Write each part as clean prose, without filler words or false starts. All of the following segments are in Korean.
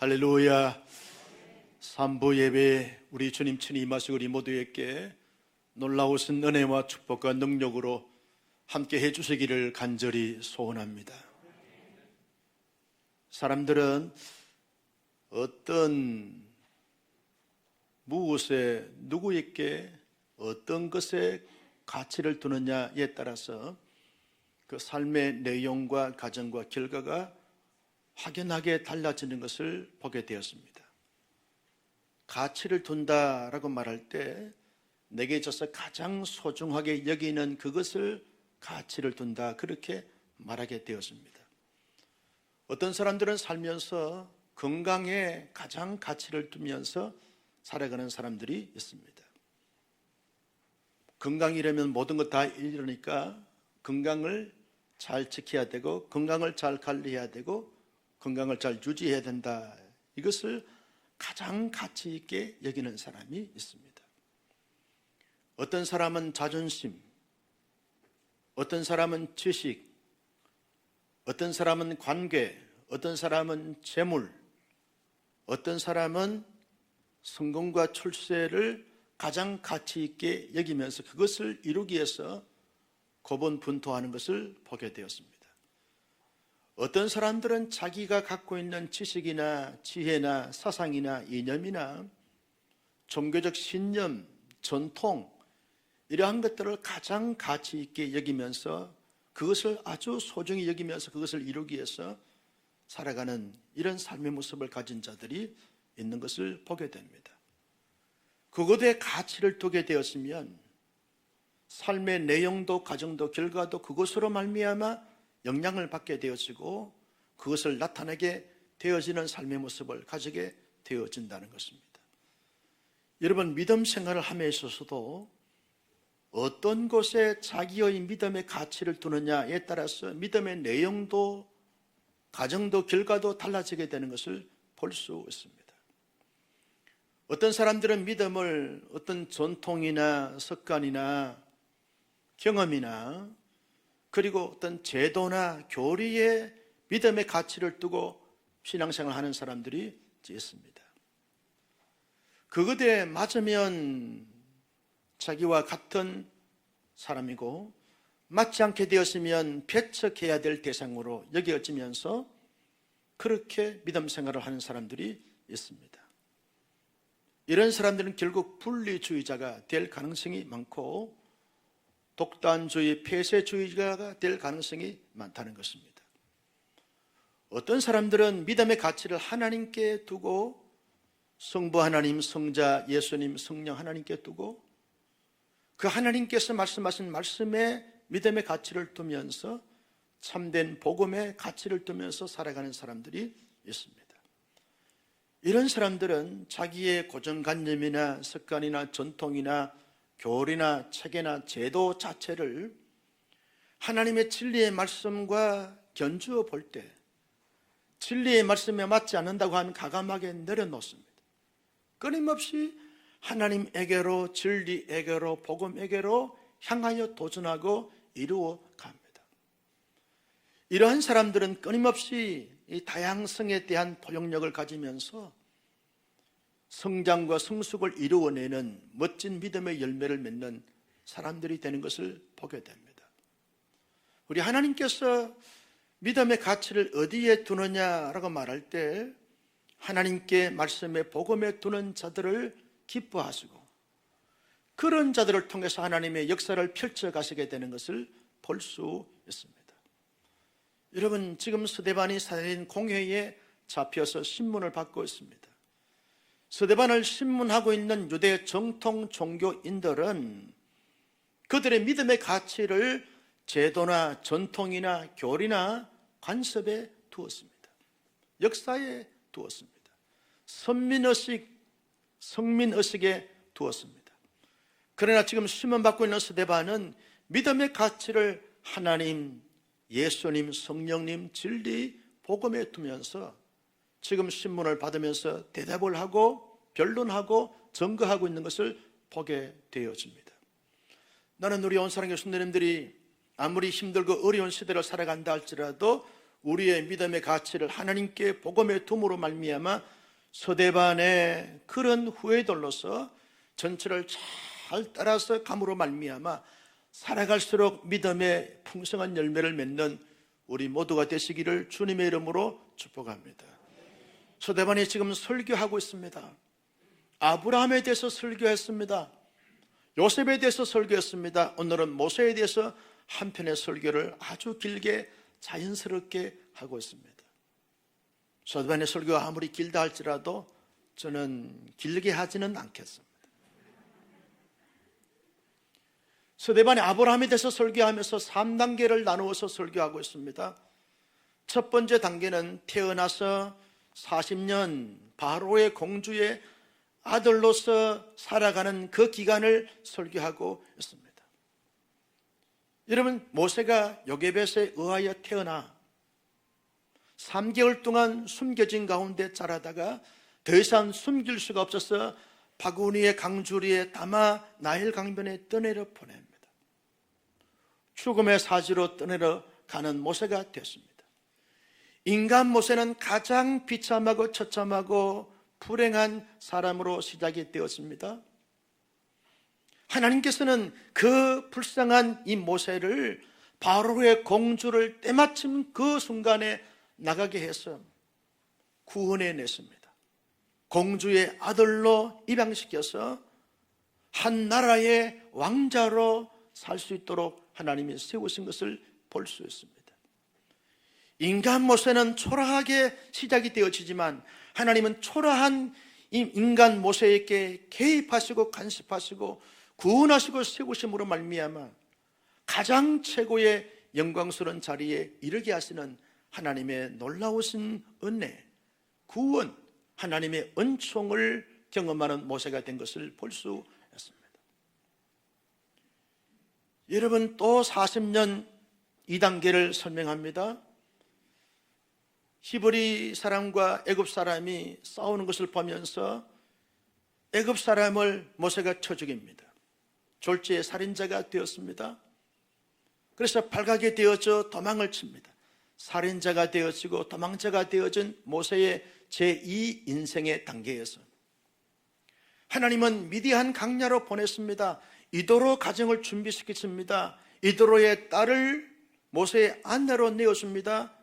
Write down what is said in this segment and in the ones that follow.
할렐루야. 3부 예배 우리 주님 친히 임하시고 우리 모두에게 놀라우신 은혜와 축복과 능력으로 함께 해주시기를 간절히 소원합니다. 사람들은 어떤 무엇에 누구에게 어떤 것에 가치를 두느냐에 따라서 그 삶의 내용과 가정과 결과가 확연하게 달라지는 것을 보게 되었습니다. 가치를 둔다라고 말할 때 내게 있어서 가장 소중하게 여기는 그것을 가치를 둔다, 그렇게 말하게 되었습니다. 어떤 사람들은 살면서 건강에 가장 가치를 두면서 살아가는 사람들이 있습니다. 건강이라면 모든 것 다 이르니까 건강을 잘 지켜야 되고 건강을 잘 관리해야 되고 건강을 잘 유지해야 된다, 이것을 가장 가치 있게 여기는 사람이 있습니다. 어떤 사람은 자존심, 어떤 사람은 지식, 어떤 사람은 관계, 어떤 사람은 재물, 어떤 사람은 성공과 출세를 가장 가치 있게 여기면서 그것을 이루기 위해서 고군분투하는 것을 보게 되었습니다. 어떤 사람들은 자기가 갖고 있는 지식이나 지혜나 사상이나 이념이나 종교적 신념, 전통, 이러한 것들을 가장 가치 있게 여기면서 그것을 아주 소중히 여기면서 그것을 이루기 위해서 살아가는 이런 삶의 모습을 가진 자들이 있는 것을 보게 됩니다. 그것에 가치를 두게 되었으면 삶의 내용도 가정도 결과도 그것으로 말미암아 영향을 받게 되어지고 그것을 나타내게 되어지는 삶의 모습을 가지게 되어진다는 것입니다. 여러분, 믿음 생활을 함에 있어서도 어떤 곳에 자기의 믿음의 가치를 두느냐에 따라서 믿음의 내용도 가정도 결과도 달라지게 되는 것을 볼 수 있습니다. 어떤 사람들은 믿음을 어떤 전통이나 습관이나 경험이나 그리고 어떤 제도나 교리에 믿음의 가치를 두고 신앙생활을 하는 사람들이 있습니다. 그것에 맞으면 자기와 같은 사람이고 맞지 않게 되었으면 배척해야 될 대상으로 여겨지면서 그렇게 믿음 생활을 하는 사람들이 있습니다. 이런 사람들은 결국 분리주의자가 될 가능성이 많고 독단주의, 폐쇄주의자가 될 가능성이 많다는 것입니다. 어떤 사람들은 믿음의 가치를 하나님께 두고 성부 하나님, 성자 예수님, 성령 하나님께 두고 그 하나님께서 말씀하신 말씀에 믿음의 가치를 두면서 참된 복음의 가치를 두면서 살아가는 사람들이 있습니다. 이런 사람들은 자기의 고정관념이나 습관이나 전통이나 교리나 체계나 제도 자체를 하나님의 진리의 말씀과 견주어 볼 때 진리의 말씀에 맞지 않는다고 하면 가감하게 내려놓습니다. 끊임없이 하나님에게로, 진리에게로, 복음에게로 향하여 도전하고 이루어 갑니다. 이러한 사람들은 끊임없이 이 다양성에 대한 포용력을 가지면서 성장과 성숙을 이루어내는 멋진 믿음의 열매를 맺는 사람들이 되는 것을 보게 됩니다. 우리 하나님께서 믿음의 가치를 어디에 두느냐라고 말할 때 하나님께 말씀에 복음에 두는 자들을 기뻐하시고 그런 자들을 통해서 하나님의 역사를 펼쳐가시게 되는 것을 볼 수 있습니다. 여러분, 지금 스데반이 살인 공회에 잡혀서 신문을 받고 있습니다. 스데반을 신문하고 있는 유대 정통 종교인들은 그들의 믿음의 가치를 제도나 전통이나 교리나 관습에 두었습니다. 역사에 두었습니다. 성민의식에 두었습니다. 그러나 지금 신문받고 있는 스데반은 믿음의 가치를 하나님, 예수님, 성령님, 진리, 복음에 두면서 지금 신문을 받으면서 대답을 하고 변론하고 증거하고 있는 것을 보게 되어집니다. 나는 우리 온사랑교회 성도님들이 아무리 힘들고 어려운 시대를 살아간다 할지라도 우리의 믿음의 가치를 하나님께 복음의 둠으로 말미암아 서대반의 그런 후예들로서 전철을 잘 따라서 감으로 말미암아 살아갈수록 믿음의 풍성한 열매를 맺는 우리 모두가 되시기를 주님의 이름으로 축복합니다. 서대반이 지금 설교하고 있습니다. 아브라함에 대해서 설교했습니다. 요셉에 대해서 설교했습니다. 오늘은 모세에 대해서 한 편의 설교를 아주 길게 자연스럽게 하고 있습니다. 서대반의 설교가 아무리 길다 할지라도 저는 길게 하지는 않겠습니다. 서대반이 아브라함에 대해서 설교하면서 3단계를 나누어서 설교하고 있습니다. 첫 번째 단계는 태어나서 40년 바로의 공주의 아들로서 살아가는 그 기간을 설교하고 있습니다. 여러분, 모세가 요게벳에 의하여 태어나 3개월 동안 숨겨진 가운데 자라다가 더 이상 숨길 수가 없어서 바구니의 강주리에 담아 나일 강변에 떠내려 보냅니다. 죽음의 사지로 떠내려 가는 모세가 됐습니다. 인간 모세는 가장 비참하고 처참하고 불행한 사람으로 시작이 되었습니다. 하나님께서는 그 불쌍한 이 모세를 바로의 공주를 때마침 그 순간에 나가게 해서 구원해 냈습니다. 공주의 아들로 입양시켜서 한 나라의 왕자로 살 수 있도록 하나님이 세우신 것을 볼 수 있습니다. 인간 모세는 초라하게 시작이 되어지지만 하나님은 초라한 이 인간 모세에게 개입하시고 간섭하시고 구원하시고 세우심으로 말미암아 가장 최고의 영광스러운 자리에 이르게 하시는 하나님의 놀라우신 은혜, 구원, 하나님의 은총을 경험하는 모세가 된 것을 볼 수 있습니다. 여러분, 또 40년 2단계를 설명합니다. 히브리 사람과 애굽 사람이 싸우는 것을 보면서 애굽 사람을 모세가 쳐 죽입니다. 졸지에 살인자가 되었습니다. 그래서 발각이 되어져 도망을 칩니다. 살인자가 되어지고 도망자가 되어진 모세의 제2 인생의 단계에서 하나님은 미디안 강야로 보냈습니다. 이도로 가정을 준비시키십니다. 이도로의 딸을 모세의 아내로 내어줍니다.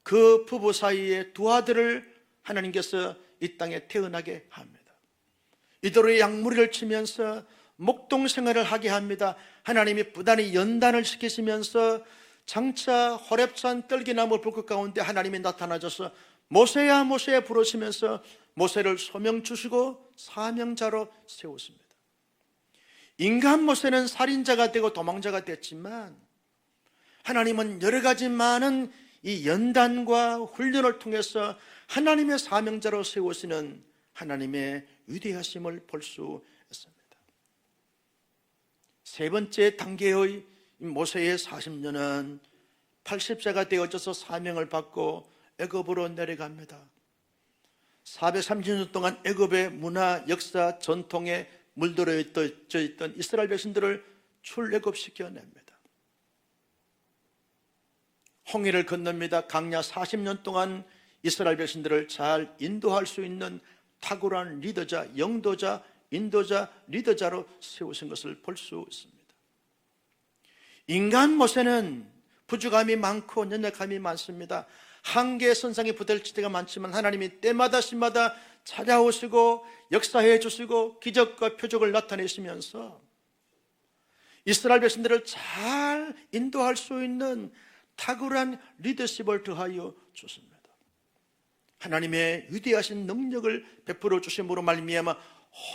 그 부부 사이에 두 아들을 하나님께서 이 땅에 태어나게 합니다. 이도로의 양무리를 치면서 목동 생활을 하게 합니다. 하나님이 부단히 연단을 시키시면서 장차 호렙산 떨기나무 불꽃 가운데 하나님이 나타나셔서 모세야 모세야 부르시면서 모세를 소명 주시고 사명자로 세우십니다. 인간 모세는 살인자가 되고 도망자가 됐지만 하나님은 여러 가지 많은 이 연단과 훈련을 통해서 하나님의 사명자로 세우시는 하나님의 위대하심을 볼 수 있습니다. 세 번째 단계의 모세의 40년은 80세가 되어져서 사명을 받고 애굽으로 내려갑니다. 430년 동안 애굽의 문화, 역사, 전통에 물들어 있던 이스라엘 백성들을 출애굽시켜냅니다. 홍해를 건넙니다. 강야 40년 동안 이스라엘 백성들을 잘 인도할 수 있는 탁월한 리더자, 영도자, 인도자, 리더자로 세우신 것을 볼 수 있습니다. 인간 모세는 부족함이 많고 연약함이 많습니다. 한계의 선상에 부딪힐 때가 많지만 하나님이 때마다 시마다 찾아오시고 역사해 주시고 기적과 표적을 나타내시면서 이스라엘 백성들을 잘 인도할 수 있는 탁월한 리더십을 더하여 주십니다. 하나님의 위대하신 능력을 베풀어 주심으로 말미암아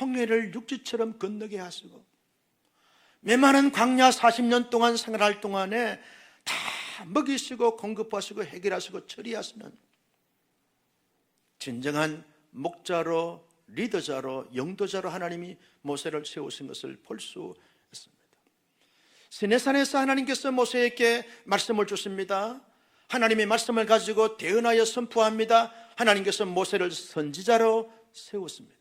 홍해를 육지처럼 건너게 하시고 메마른 광야 40년 동안 생활할 동안에 다 먹이시고 공급하시고 해결하시고 처리하시는 진정한 목자로 리더자로 영도자로 하나님이 모세를 세우신 것을 볼 수 있습니다. 시내산에서 하나님께서 모세에게 말씀을 주십니다. 하나님의 말씀을 가지고 대언하여 선포합니다. 하나님께서 모세를 선지자로 세웠습니다.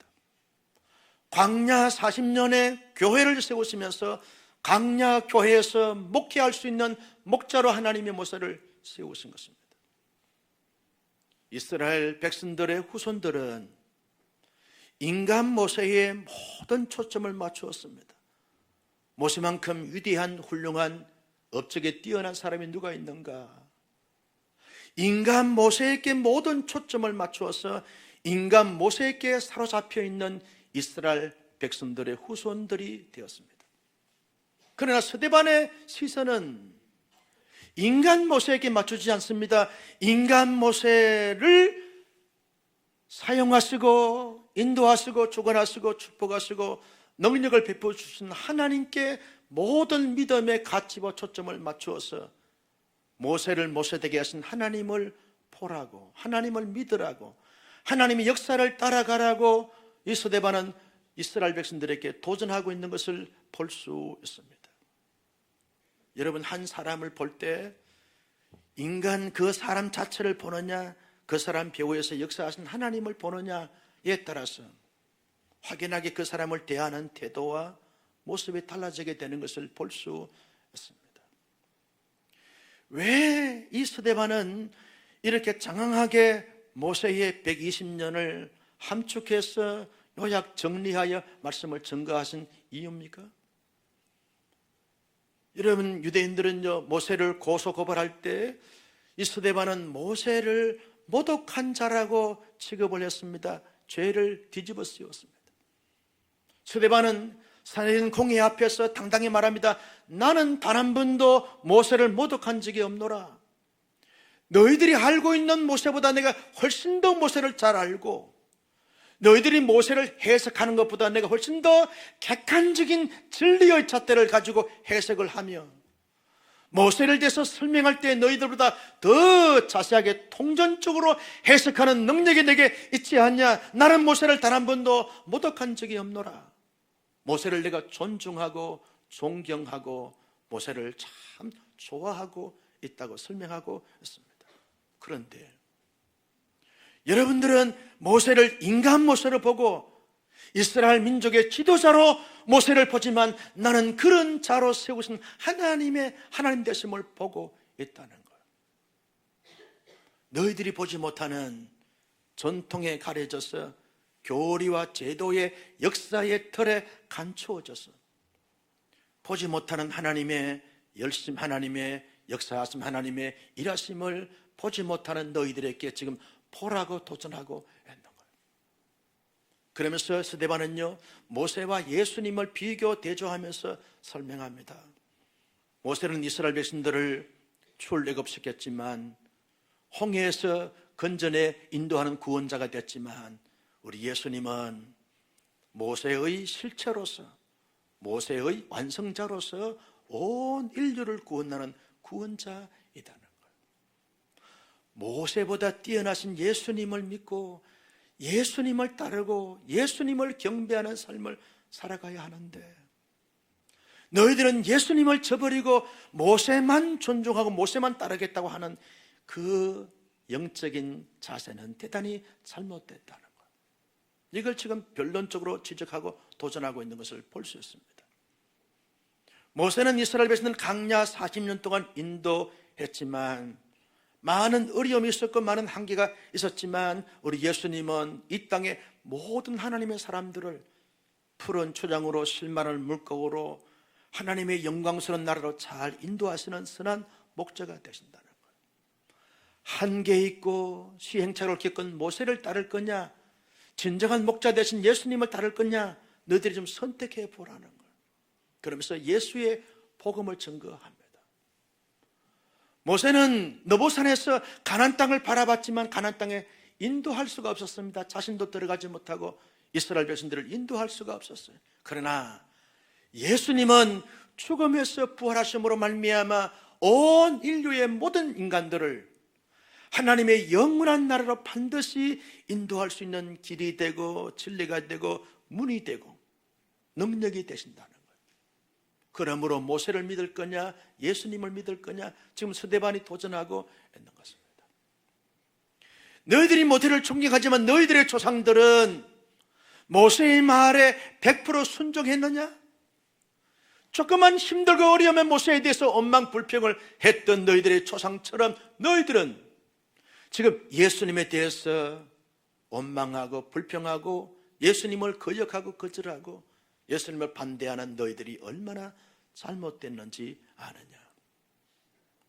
광야 40년의 교회를 세우시면서 광야 교회에서 목회할 수 있는 목자로 하나님의 모세를 세우신 것입니다. 이스라엘 백성들의 후손들은 인간 모세에 모든 초점을 맞추었습니다. 모세만큼 위대한 훌륭한 업적에 뛰어난 사람이 누가 있는가? 인간 모세에게 모든 초점을 맞추어서 인간 모세에게 사로잡혀 있는 이스라엘 백성들의 후손들이 되었습니다. 그러나 스데반의 시선은 인간 모세에게 맞추지 않습니다. 인간 모세를 사용하시고 인도하시고 주관하시고 축복하시고 능력을 베풀어 주신 하나님께 모든 믿음의 가치와 초점을 맞추어서 모세를 모세되게 하신 하나님을 보라고, 하나님을 믿으라고, 하나님의 역사를 따라가라고 이 스데반은 이스라엘 백성들에게 도전하고 있는 것을 볼 수 있습니다. 여러분, 한 사람을 볼 때 인간 그 사람 자체를 보느냐, 그 사람 배후에서 역사하신 하나님을 보느냐에 따라서 확연하게 그 사람을 대하는 태도와 모습이 달라지게 되는 것을 볼 수 있습니다. 왜 이 스데반은 이렇게 장황하게 모세의 120년을 함축해서 요약 정리하여 말씀을 증거하신 이유입니까? 여러분, 유대인들은요, 모세를 고소 고발할 때 이 스데반은 모세를 모독한 자라고 취급을 했습니다. 죄를 뒤집어 씌웠습니다. 스데반은 산헤드린 공회 앞에서 당당히 말합니다. 나는 단 한 번도 모세를 모독한 적이 없노라. 너희들이 알고 있는 모세보다 내가 훨씬 더 모세를 잘 알고, 너희들이 모세를 해석하는 것보다 내가 훨씬 더 객관적인 진리의 잣대를 가지고 해석을 하며 모세를 대해서 설명할 때 너희들보다 더 자세하게 통전적으로 해석하는 능력이 내게 있지 않냐. 나는 모세를 단 한 번도 모독한 적이 없노라. 모세를 내가 존중하고 존경하고 모세를 참 좋아하고 있다고 설명하고 있습니다. 그런데 여러분들은 모세를 인간 모세로 보고 이스라엘 민족의 지도자로 모세를 보지만 나는 그런 자로 세우신 하나님의 하나님 되심을 보고 있다는 거예요. 너희들이 보지 못하는 전통에 가려져서 교리와 제도의 역사의 틀에 감추어져서 보지 못하는 하나님의 열심, 하나님의 역사하심, 하나님의 일하심을 보지 못하는 너희들에게 지금 보라고 도전하고 있는 거예요. 그러면서 스데반은요, 모세와 예수님을 비교 대조하면서 설명합니다. 모세는 이스라엘 백성들을 출애굽시켰지만 홍해에서 건전에 인도하는 구원자가 됐지만 우리 예수님은 모세의 실체로서, 모세의 완성자로서 온 인류를 구원하는 구원자이다는 거예요. 모세보다 뛰어나신 예수님을 믿고 예수님을 따르고 예수님을 경배하는 삶을 살아가야 하는데, 너희들은 예수님을 저버리고 모세만 존중하고 모세만 따르겠다고 하는 그 영적인 자세는 대단히 잘못됐다는 거예요. 이걸 지금 변론적으로 지적하고 도전하고 있는 것을 볼 수 있습니다. 모세는 이스라엘 백성을 광야 40년 동안 인도했지만 많은 어려움이 있었고 많은 한계가 있었지만 우리 예수님은 이 땅의 모든 하나님의 사람들을 푸른 초장으로 실만한 물고기로 하나님의 영광스러운 나라로 잘 인도하시는 선한 목자가 되신다는 거예요. 한계 있고 시행착오를 겪은 모세를 따를 거냐, 진정한 목자 되신 예수님을 따를 거냐, 너희들이 좀 선택해 보라는 거예요. 그러면서 예수의 복음을 증거합니다. 모세는 느보산에서 가나안 땅을 바라봤지만 가나안 땅에 인도할 수가 없었습니다. 자신도 들어가지 못하고 이스라엘 백성들을 인도할 수가 없었어요. 그러나 예수님은 죽음에서 부활하심으로 말미암아 온 인류의 모든 인간들을 하나님의 영원한 나라로 반드시 인도할 수 있는 길이 되고 진리가 되고 문이 되고 능력이 되신다는 거예요. 그러므로 모세를 믿을 거냐 예수님을 믿을 거냐, 지금 스데반이 도전하고 있는 것입니다. 너희들이 모세를 존경하지만 너희들의 조상들은 모세의 말에 100% 순종했느냐? 조금만 힘들고 어려우면 모세에 대해서 원망불평을 했던 너희들의 조상처럼 너희들은 지금 예수님에 대해서 원망하고 불평하고 예수님을 거역하고 거절하고 예수님을 반대하는 너희들이 얼마나 잘못됐는지 아느냐.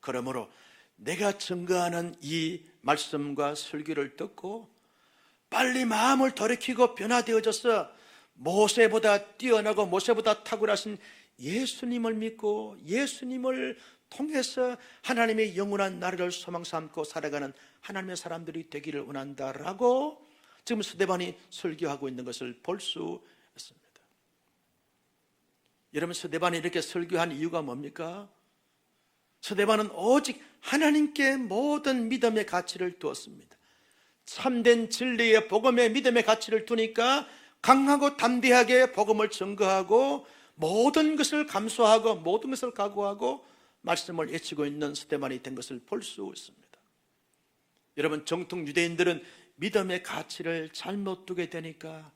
그러므로 내가 증거하는 이 말씀과 설교를 듣고 빨리 마음을 돌이키고 변화되어져서 모세보다 뛰어나고 모세보다 탁월하신 예수님을 믿고 예수님을 통해서 하나님의 영원한 나라를 소망 삼고 살아가는 하나님의 사람들이 되기를 원한다라고 지금 스데반이 설교하고 있는 것을 볼 수 있습니다. 여러분, 스데반이 이렇게 설교한 이유가 뭡니까? 스데반은 오직 하나님께 모든 믿음의 가치를 두었습니다. 참된 진리의 복음의 믿음의 가치를 두니까 강하고 담대하게 복음을 증거하고 모든 것을 감수하고 모든 것을 각오하고 말씀을 외치고 있는 스데반이 된 것을 볼 수 있습니다. 여러분, 정통 유대인들은 믿음의 가치를 잘못 두게 되니까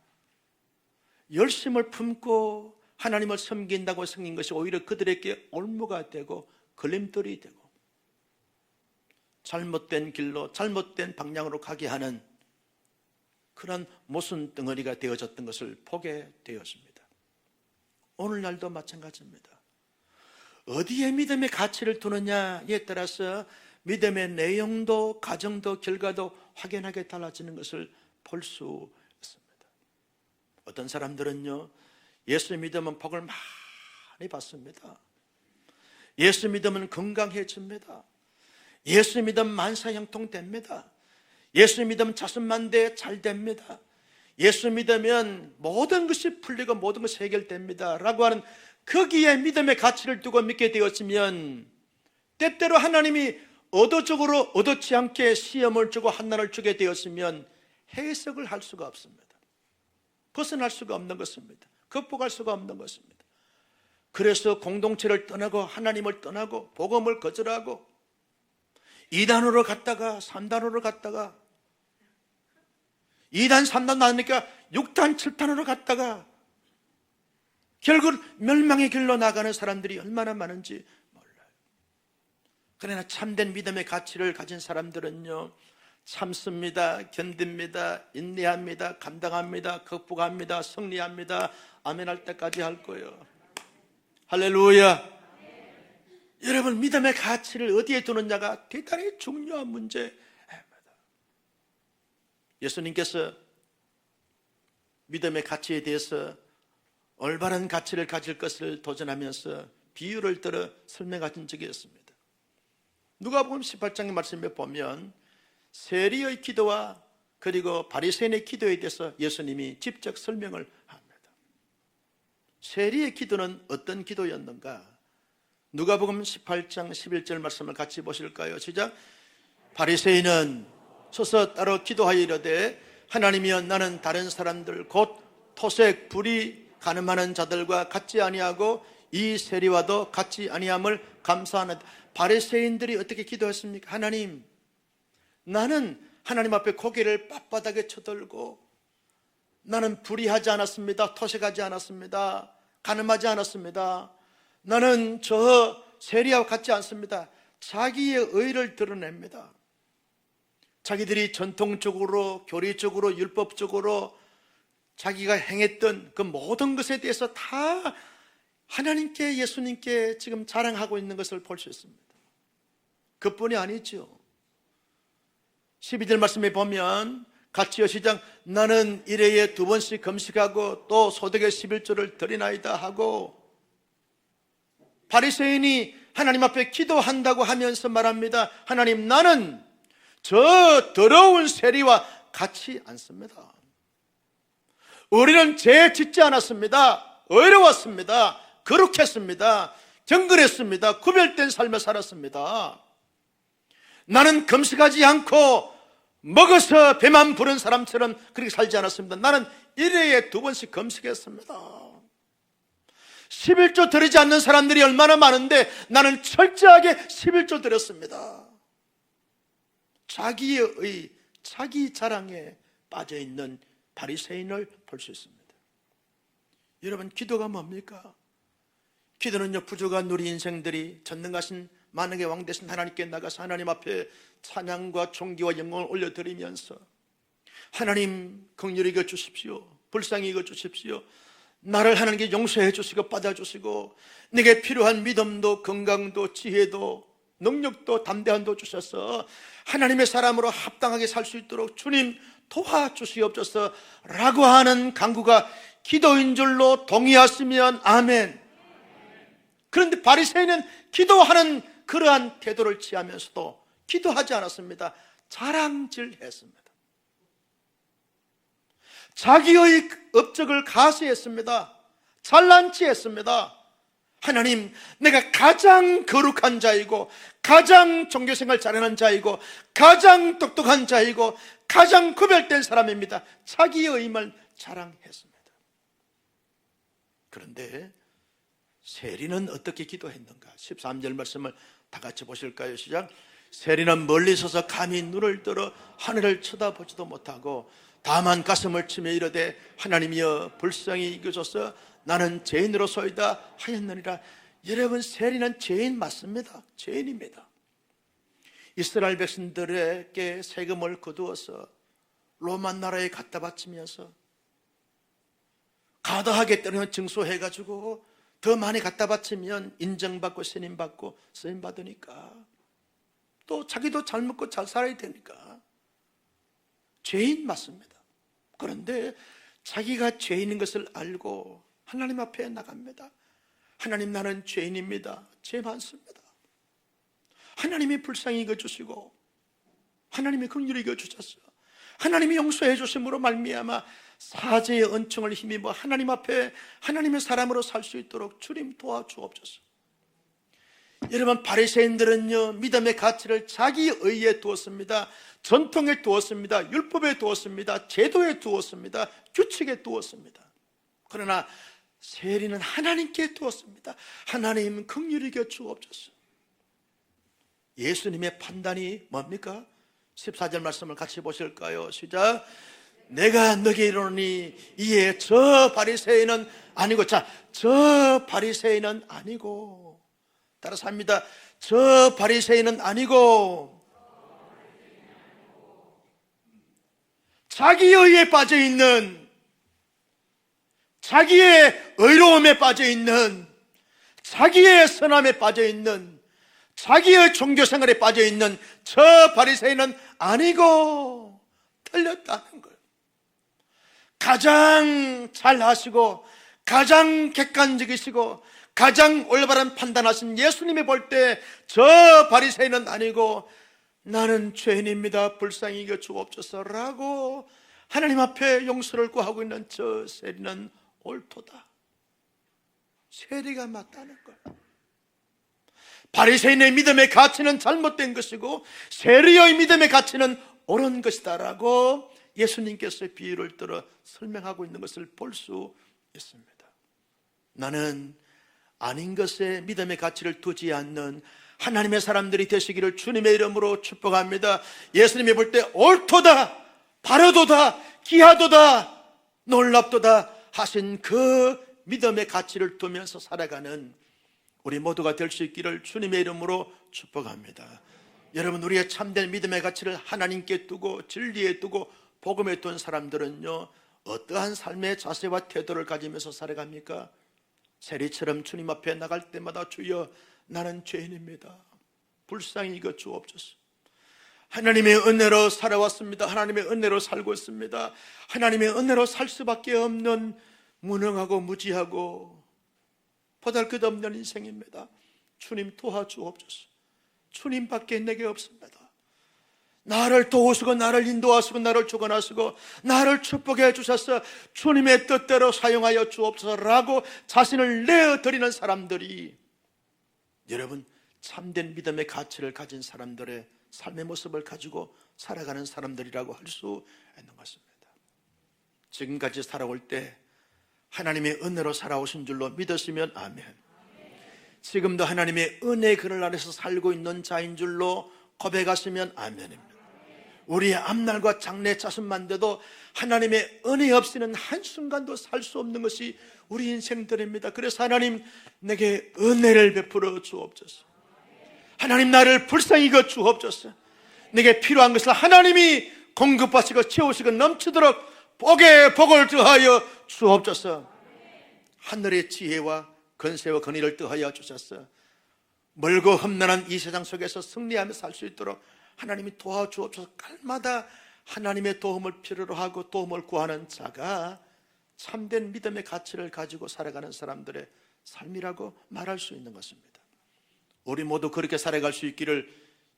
열심을 품고 하나님을 섬긴다고 생긴 것이 오히려 그들에게 올무가 되고 걸림돌이 되고 잘못된 길로 잘못된 방향으로 가게 하는 그런 모순 덩어리가 되어졌던 것을 보게 되었습니다. 오늘날도 마찬가지입니다. 어디에 믿음의 가치를 두느냐에 따라서 믿음의 내용도 가정도 결과도 확연하게 달라지는 것을 볼 수 있습니다. 어떤 사람들은요, 예수 믿으면 복을 많이 받습니다. 예수 믿으면 건강해집니다. 예수 믿으면 만사형통됩니다. 예수 믿으면 자손만대 잘 됩니다. 예수 믿으면 모든 것이 풀리고 모든 것이 해결됩니다 라고 하는 거기에 믿음의 가치를 두고 믿게 되었으면 때때로 하나님이 의도적으로 의도치 않게 시험을 주고 한난을 주게 되었으면 해석을 할 수가 없습니다. 벗어날 수가 없는 것입니다. 극복할 수가 없는 것입니다. 그래서 공동체를 떠나고 하나님을 떠나고 복음을 거절하고 2단으로 갔다가 3단으로 갔다가 2단 3단 나니까 6단 7단으로 갔다가 결국 멸망의 길로 나가는 사람들이 얼마나 많은지 몰라요. 그러나 참된 믿음의 가치를 가진 사람들은요, 참습니다, 견딥니다, 인내합니다, 감당합니다, 극복합니다, 승리합니다. 아멘할 때까지 할 거예요. 할렐루야. 여러분, 믿음의 가치를 어디에 두느냐가 대단히 중요한 문제입니다. 예수님께서 믿음의 가치에 대해서 올바른 가치를 가질 것을 도전하면서 비유를 들어 설명하신 적이 있습니다. 누가복음 18장의 말씀에 보면 세리의 기도와 그리고 바리새인의 기도에 대해서 예수님이 직접 설명을 합니다. 세리의 기도는 어떤 기도였는가? 누가복음 18장 11절 말씀을 같이 보실까요? 시작. 바리새인은 서서 따로 기도하여 이르되 하나님이여, 나는 다른 사람들 곧 토색 불의 가늠하는 자들과 같지 아니하고 이 세리와도 같지 아니함을 감사하는. 바리새인들이 어떻게 기도했습니까? 하나님, 나는 하나님 앞에 고개를 빳빳하게 쳐들고 나는 불의하지 않았습니다. 토색하지 않았습니다. 가늠하지 않았습니다. 나는 저 세리와 같지 않습니다. 자기의 의를 드러냅니다. 자기들이 전통적으로 교리적으로 율법적으로 자기가 행했던 그 모든 것에 대해서 다 하나님께 예수님께 지금 자랑하고 있는 것을 볼 수 있습니다. 그뿐이 아니죠. 12절 말씀에 보면 같이요 시작. 나는 일회에 2번씩 금식하고 또 소득의 11조를 드리나이다 하고, 바리새인이 하나님 앞에 기도한다고 하면서 말합니다. 하나님, 나는 저 더러운 세리와 같이 않습니다. 우리는 죄 짓지 않았습니다. 의로웠습니다. 거룩했습니다. 경건했습니다. 구별된 삶을 살았습니다. 나는 금식하지 않고 먹어서 배만 부른 사람처럼 그렇게 살지 않았습니다. 나는 1회에 2번씩 금식했습니다. 11조 드리지 않는 사람들이 얼마나 많은데 나는 철저하게 11조 드렸습니다. 자기의 자기 자랑에 빠져있는 바리새인을 볼 수 있습니다. 여러분, 기도가 뭡니까? 기도는요, 부족한 우리 인생들이 전능하신 만왕의 왕 되신 하나님께 나가서 하나님 앞에 찬양과 존귀와 영광을 올려드리면서 하나님 긍휼히 여겨 주십시오, 불쌍히 여겨 주십시오, 나를 하나님께 용서해 주시고 받아주시고 내게 필요한 믿음도 건강도 지혜도 능력도 담대함도 주셔서 하나님의 사람으로 합당하게 살 수 있도록 주님 도와주시옵소서 라고 하는 간구가 기도인 줄로 동의하시면 아멘. 그런데 바리새인은 기도하는 그러한 태도를 취하면서도 기도하지 않았습니다. 자랑질했습니다. 자기의 업적을 가시했습니다. 잘난치 했습니다. 하나님, 내가 가장 거룩한 자이고 가장 종교생활 잘하는 자이고 가장 똑똑한 자이고 가장 구별된 사람입니다. 자기의 힘을 자랑했습니다. 그런데 세리는 어떻게 기도했는가? 13절 말씀을 다 같이 보실까요? 시작. 세리는 멀리 서서 감히 눈을 들어 하늘을 쳐다보지도 못하고 다만 가슴을 치며 이르되 하나님이여 불쌍히 여겨소서 나는 죄인으로소이다 하였느니라. 여러분, 세리는 죄인 맞습니다. 죄인입니다. 이스라엘 백성들에게 세금을 거두어서 로마 나라에 갖다 바치면서 가다하게 때리면 증소해가지고 더 많이 갖다 바치면 인정받고 신임받고 쓰임받으니까 또 자기도 잘 먹고 잘 살아야 되니까 죄인 맞습니다. 그런데 자기가 죄인인 것을 알고 하나님 앞에 나갑니다. 하나님, 나는 죄인입니다. 죄 많습니다. 하나님이 불쌍히 여겨주시고 하나님이 긍휼히 여겨주셔서 하나님이 용서해 주심으로 말미암아 사죄의 은총을 힘입어 하나님 앞에 하나님의 사람으로 살 수 있도록 주님 도와주옵소서. 여러분, 바리새인들은요 믿음의 가치를 자기 의에 두었습니다. 전통에 두었습니다. 율법에 두었습니다. 제도에 두었습니다. 규칙에 두었습니다. 그러나 세리는 하나님께 두었습니다. 하나님 긍휼히 여겨 주옵소서. 예수님의 판단이 뭡니까? 14절 말씀을 같이 보실까요? 시작. 내가 너에게 이르노니 이에 저 바리새인은 아니고, 자, 저 바리새인은 아니고, 따라서 합니다. 저 바리새인은 아니고, 자기 의에 빠져있는, 자기의 의로움에 빠져있는, 자기의 선함에 빠져있는, 자기의 종교생활에 빠져있는 저 바리새인은 아니고 틀렸다는 거예요. 가장 잘하시고 가장 객관적이시고 가장 올바른 판단하신 예수님이 볼 때 저 바리새인은 아니고 나는 죄인입니다. 불쌍히 여겨 주옵소서라고 하나님 앞에 용서를 구하고 있는 저 세리는 옳도다. 세리가 맞다는 거예요. 바리새인의 믿음의 가치는 잘못된 것이고 세리의 믿음의 가치는 옳은 것이다라고 예수님께서 비유를 들어 설명하고 있는 것을 볼 수 있습니다. 나는 아닌 것에 믿음의 가치를 두지 않는 하나님의 사람들이 되시기를 주님의 이름으로 축복합니다. 예수님이 볼 때 옳도다, 바르도다, 귀하도다, 놀랍도다 하신 그 믿음의 가치를 두면서 살아가는 우리 모두가 될 수 있기를 주님의 이름으로 축복합니다. 여러분, 우리의 참된 믿음의 가치를 하나님께 두고 진리에 두고 복음에 둔 사람들은요 어떠한 삶의 자세와 태도를 가지면서 살아갑니까? 세리처럼 주님 앞에 나갈 때마다 주여 나는 죄인입니다. 불쌍히 여겨 주옵소서. 하나님의 은혜로 살아왔습니다. 하나님의 은혜로 살고 있습니다. 하나님의 은혜로 살 수밖에 없는 무능하고 무지하고 보잘것없는 인생입니다. 주님 도와주옵소서. 주님밖에 내게 없습니다. 나를 도우시고 나를 인도하시고 나를 주관하시고 나를 축복해 주셔서 주님의 뜻대로 사용하여 주옵소서라고 자신을 내어드리는 사람들이 여러분 참된 믿음의 가치를 가진 사람들의 삶의 모습을 가지고 살아가는 사람들이라고 할 수 있는 것입니다. 지금까지 살아올 때 하나님의 은혜로 살아오신 줄로 믿으시면 아멘. 지금도 하나님의 은혜의 그늘 안에서 살고 있는 자인 줄로 고백하시면 아멘입니다. 우리의 앞날과 장래 자신만 돼도 하나님의 은혜 없이는 한순간도 살 수 없는 것이 우리 인생들입니다. 그래서 하나님 내게 은혜를 베풀어 주옵소서. 하나님, 나를 불쌍히 여겨 주옵소서. 내게 필요한 것을 하나님이 공급하시고 채우시고 넘치도록 복에 복을 더하여 주옵소서. 하늘의 지혜와 권세와 권위를 더하여 주셔서 멀고 험난한 이 세상 속에서 승리하며 살 수 있도록 하나님이 도와주옵소서. 날마다 하나님의 도움을 필요로 하고 도움을 구하는 자가 참된 믿음의 가치를 가지고 살아가는 사람들의 삶이라고 말할 수 있는 것입니다. 우리 모두 그렇게 살아갈 수 있기를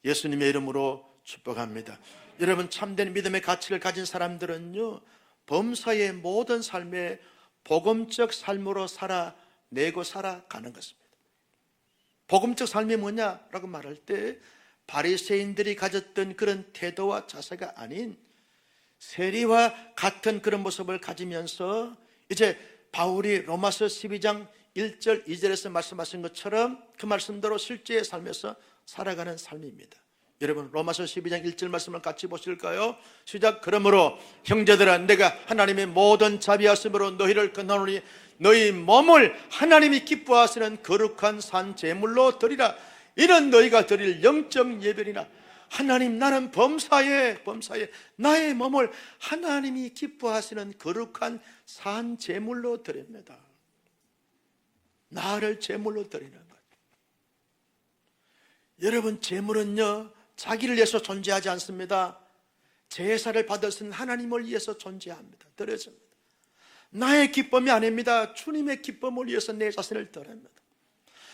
예수님의 이름으로 축복합니다. 여러분, 참된 믿음의 가치를 가진 사람들은요, 범사의 모든 삶에 복음적 삶으로 살아내고 살아가는 것입니다. 복음적 삶이 뭐냐라고 말할 때 바리새인들이 가졌던 그런 태도와 자세가 아닌 세리와 같은 그런 모습을 가지면서 이제 바울이 로마서 12장 1절 2절에서 말씀하신 것처럼 그 말씀대로 실제의 삶에서 살아가는 삶입니다. 여러분, 로마서 12장 1절 말씀을 같이 보실까요? 시작. 그러므로 형제들아, 내가 하나님의 모든 자비하심으로 너희를 권하노니 너희 몸을 하나님이 기뻐하시는 거룩한 산 제물로 드리라. 이는 너희가 드릴 영적 예배니라. 하나님, 나는 범사에 나의 몸을 하나님이 기뻐하시는 거룩한 산 제물로 드립니다. 나를 제물로 드리는 것. 여러분, 제물은요, 자기를 위해서 존재하지 않습니다. 제사를 받을 수 있는 하나님을 위해서 존재합니다. 드려집니다. 나의 기쁨이 아닙니다. 주님의 기쁨을 위해서 내 자신을 드립니다.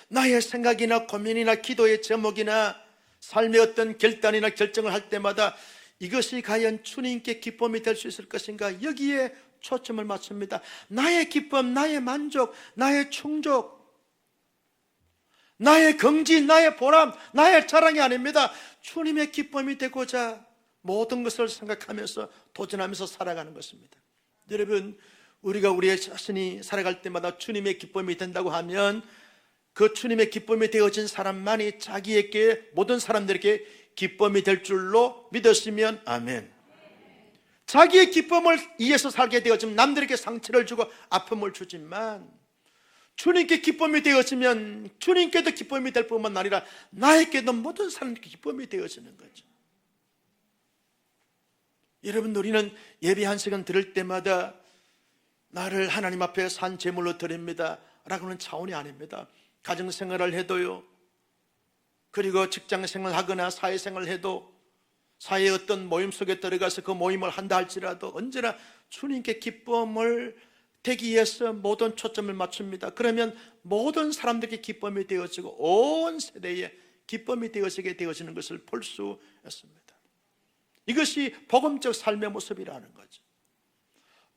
나의 생각이나 고민이나 기도의 제목이나 삶의 어떤 결단이나 결정을 할 때마다 이것이 과연 주님께 기쁨이 될 수 있을 것인가, 여기에 초점을 맞춥니다. 나의 기쁨, 나의 만족, 나의 충족, 나의 긍지, 나의 보람, 나의 자랑이 아닙니다. 주님의 기쁨이 되고자 모든 것을 생각하면서 도전하면서 살아가는 것입니다. 여러분, 우리가 우리의 자신이 살아갈 때마다 주님의 기쁨이 된다고 하면 그 주님의 기쁨이 되어진 사람만이 자기에게, 모든 사람들에게 기쁨이 될 줄로 믿었으면 아멘. 자기의 기쁨을 위해서 살게 되어지면 남들에게 상처를 주고 아픔을 주지만 주님께 기쁨이 되어지면 주님께도 기쁨이 될 뿐만 아니라 나에게도 모든 사람에게 기쁨이 되어지는 거죠. 여러분, 우리는 예배 한 시간 들을 때마다 나를 하나님 앞에 산 제물로 드립니다 라고는 차원이 아닙니다. 가정생활을 해도요, 그리고 직장생활을 하거나 사회생활을 해도 사회의 어떤 모임 속에 들어가서 그 모임을 한다 할지라도 언제나 주님께 기쁨을 되기 위해서 모든 초점을 맞춥니다. 그러면 모든 사람들에게 기쁨이 되어지고 온 세대에 기쁨이 되어지게 되어지는 것을 볼 수 있습니다. 이것이 복음적 삶의 모습이라는 거죠.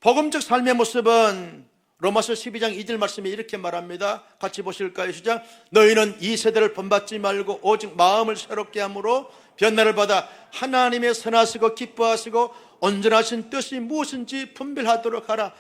복음적 삶의 모습은 로마서 12장 2절 말씀에 이렇게 말합니다. 같이 보실까요? 시작. 너희는 이 세대를 본받지 말고 오직 마음을 새롭게 함으로 변화를 받아 하나님의 선하시고 기뻐하시고 온전하신 뜻이 무엇인지 분별하도록 하라.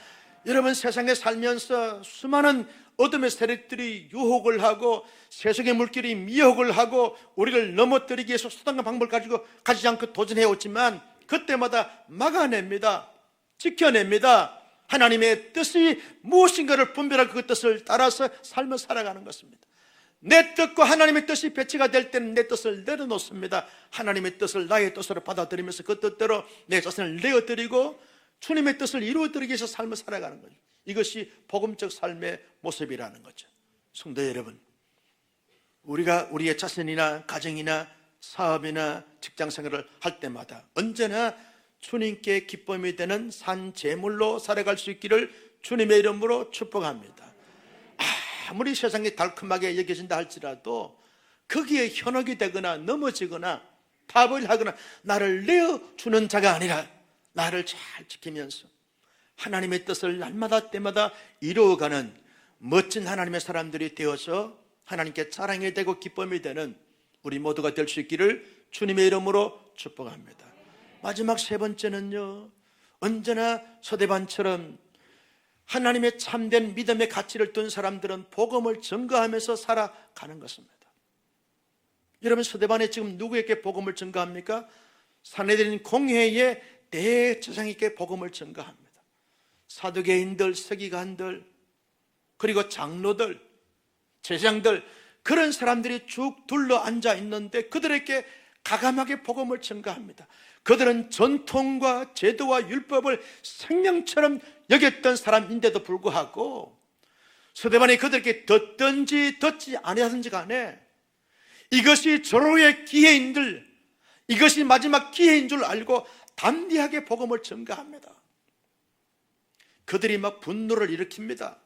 여러분, 세상에 살면서 수많은 어둠의 세력들이 유혹을 하고 세속의 물길이 미혹을 하고 우리를 넘어뜨리기 위해서 수단과 방법을 가지고 가지지 않고 도전해 오지만 그때마다 막아냅니다. 지켜냅니다. 하나님의 뜻이 무엇인가를 분별하고 그 뜻을 따라서 삶을 살아가는 것입니다. 내 뜻과 하나님의 뜻이 배치가 될 때는 내 뜻을 내려놓습니다. 하나님의 뜻을 나의 뜻으로 받아들이면서 그 뜻대로 내 자신을 내어드리고 주님의 뜻을 이루어드리기 위해서 삶을 살아가는 거죠. 이것이 복음적 삶의 모습이라는 거죠. 성도 여러분, 우리가 우리의 자신이나 가정이나 사업이나 직장생활을 할 때마다 언제나 주님께 기쁨이 되는 산 제물로 살아갈 수 있기를 주님의 이름으로 축복합니다. 아무리 세상이 달콤하게 여겨진다 할지라도 거기에 현혹이 되거나 넘어지거나 파벌하거나 나를 내어주는 자가 아니라 나를 잘 지키면서 하나님의 뜻을 날마다 때마다 이루어가는 멋진 하나님의 사람들이 되어서 하나님께 자랑이 되고 기쁨이 되는 우리 모두가 될 수 있기를 주님의 이름으로 축복합니다. 마지막 세 번째는요, 언제나 서대반처럼 하나님의 참된 믿음의 가치를 둔 사람들은 복음을 증거하면서 살아가는 것입니다. 여러분, 서대반에 지금 누구에게 복음을 증거합니까? 산헤드린 공회에 대제사장에게 복음을 증거합니다. 사두개인들, 서기관들, 그리고 장로들, 제사장들, 그런 사람들이 쭉 둘러 앉아 있는데 그들에게 가감하게 복음을 전가합니다. 그들은 전통과 제도와 율법을 생명처럼 여겼던 사람인데도 불구하고 서대반이 그들에게 듣든지 듣지 아니하든지 간에 이것이 절호의 기회인들, 이것이 마지막 기회인 줄 알고 담대하게 복음을 전가합니다. 그들이 막 분노를 일으킵니다.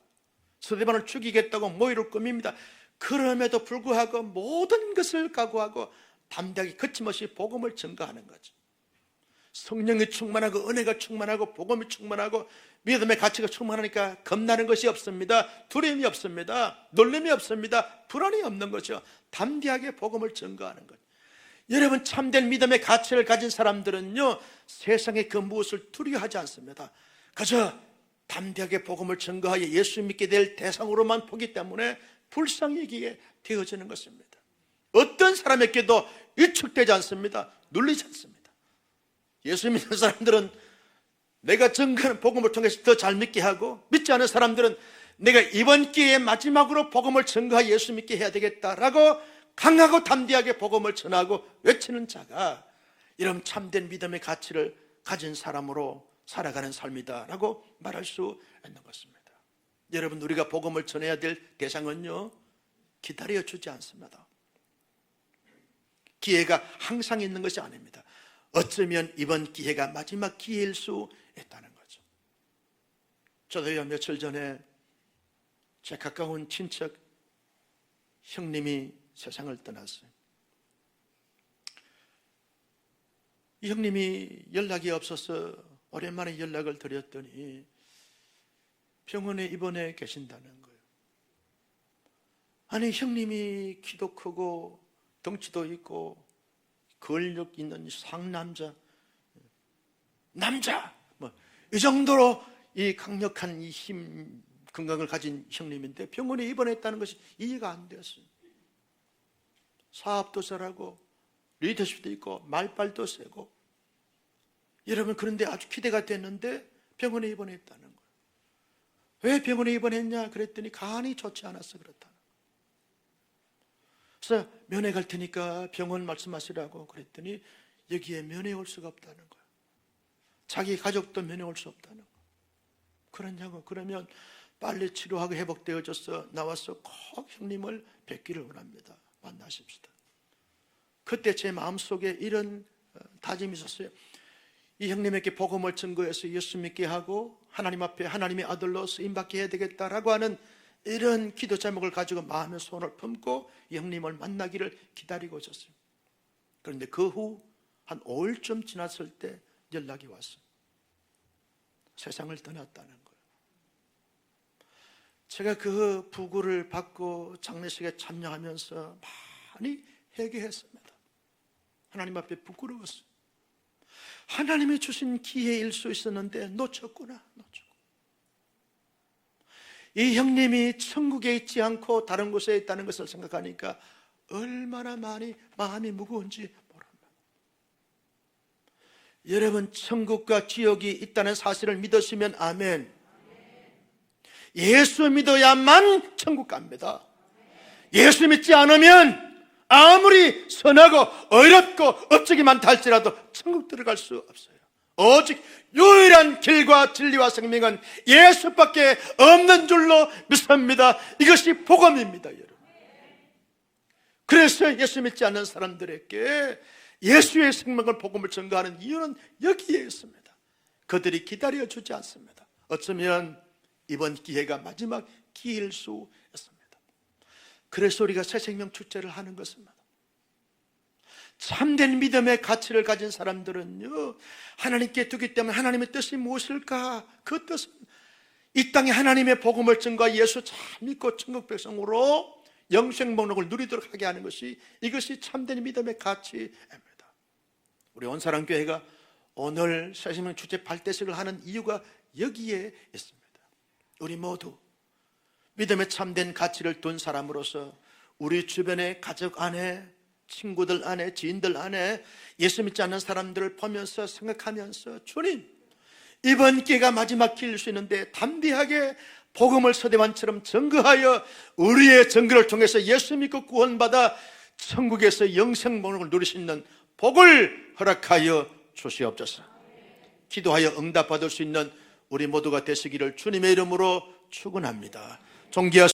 서대반을 죽이겠다고 모의를 꾸밉니다. 그럼에도 불구하고 모든 것을 각오하고 담대하게 거침없이 복음을 전가하는 거죠. 성령이 충만하고 은혜가 충만하고 복음이 충만하고 믿음의 가치가 충만하니까 겁나는 것이 없습니다. 두려움이 없습니다. 놀림이 없습니다. 불안이 없는 거죠. 담대하게 복음을 전가하는 것. 여러분, 참된 믿음의 가치를 가진 사람들은요, 세상의 그 무엇을 두려워하지 않습니다. 그저 담대하게 복음을 전가하여 예수 믿게 될 대상으로만 보기 때문에 불쌍히기에 되어지는 것입니다. 어떤 사람에게도 위축되지 않습니다. 눌리지 않습니다. 예수 믿는 사람들은 내가 전가하는 복음을 통해서 더 잘 믿게 하고, 믿지 않은 사람들은 내가 이번 기회에 마지막으로 복음을 전가하여 예수 믿게 해야 되겠다라고 강하고 담대하게 복음을 전하고 외치는 자가 이런 참된 믿음의 가치를 가진 사람으로 살아가는 삶이다라고 말할 수 있는 것입니다. 여러분, 우리가 복음을 전해야 될 대상은요, 기다려주지 않습니다. 기회가 항상 있는 것이 아닙니다. 어쩌면 이번 기회가 마지막 기회일 수 있다는 거죠. 저도요, 며칠 전에 제 가까운 친척 형님이 세상을 떠났어요. 이 형님이 연락이 없어서 오랜만에 연락을 드렸더니 병원에 입원해 계신다는 거예요. 아니, 형님이 키도 크고 덩치도 있고 근력 있는 상남자, 남자, 이 정도로 이 강력한 이 힘, 건강을 가진 형님인데 병원에 입원했다는 것이 이해가 안 되었어요. 사업도 잘하고 리더십도 있고 말빨도 세고, 여러분, 그런데 아주 기대가 됐는데 병원에 입원했다는 거예요. 왜 병원에 입원했냐 그랬더니 간이 좋지 않아서 그렇다는 거예요. 그래서 면회 갈 테니까 병원 말씀하시라고 그랬더니 여기에 면회 올 수가 없다는 거예요. 자기 가족도 면회 올 수 없다는 거예요. 그러냐고. 그러면 빨리 치료하고 회복되어져서 나와서 꼭 형님을 뵙기를 원합니다. 만나십시다. 그때 제 마음속에 이런 다짐이 있었어요. 이 형님에게 복음을 전거해서 예수 믿게 하고 하나님 앞에 하나님의 아들로 쓰임받게 해야 되겠다라고 하는 이런 기도 제목을 가지고 마음의 소원을 품고 이 형님을 만나기를 기다리고 있었어요. 그런데 그 후 한 5일쯤 지났을 때 연락이 왔어요. 세상을 떠났다는 거예요. 제가 그 부고를 받고 장례식에 참여하면서 많이 회개했습니다. 하나님 앞에 부끄러웠어요. 하나님이 주신 기회일 수 있었는데 놓쳤구나. 이 형님이 천국에 있지 않고 다른 곳에 있다는 것을 생각하니까 얼마나 많이 마음이 무거운지 모릅니다. 여러분, 천국과 지옥이 있다는 사실을 믿으시면 아멘. 예수 믿어야만 천국 갑니다. 예수 믿지 않으면 아무리 선하고 의롭고 업적이 많다 할지라도 천국 들어갈 수 없어요. 오직 유일한 길과 진리와 생명은 예수밖에 없는 줄로 믿습니다. 이것이 복음입니다, 여러분. 그래서 예수 믿지 않는 사람들에게 예수의 생명을 복음을 전가하는 이유는 여기에 있습니다. 그들이 기다려주지 않습니다. 어쩌면 이번 기회가 마지막 기회일 수 있습니다. 그래서 우리가 새 생명 축제를 하는 것입니다. 참된 믿음의 가치를 가진 사람들은요, 하나님께 두기 때문에 하나님의 뜻이 무엇일까? 그 뜻은 이 땅에 하나님의 복음을 전가 예수 잘 믿고 천국 백성으로 영생 목록을 누리도록 하게 하는 것이, 이것이 참된 믿음의 가치입니다. 우리 온사랑교회가 오늘 새 생명 축제 발대식을 하는 이유가 여기에 있습니다. 우리 모두 믿음의 참된 가치를 둔 사람으로서 우리 주변의 가족 안에, 친구들 안에, 지인들 안에 예수 믿지 않는 사람들을 보면서 생각하면서, 주님, 이번 기회가 마지막 기회일 수 있는데 담대하게 복음을 서대만처럼 증거하여 의리의 증거를 통해서 예수 믿고 구원받아 천국에서 영생복을 누릴 수 있는 복을 허락하여 주시옵소서. 기도하여 응답받을 수 있는 우리 모두가 되시기를 주님의 이름으로 축원합니다. 존귀하신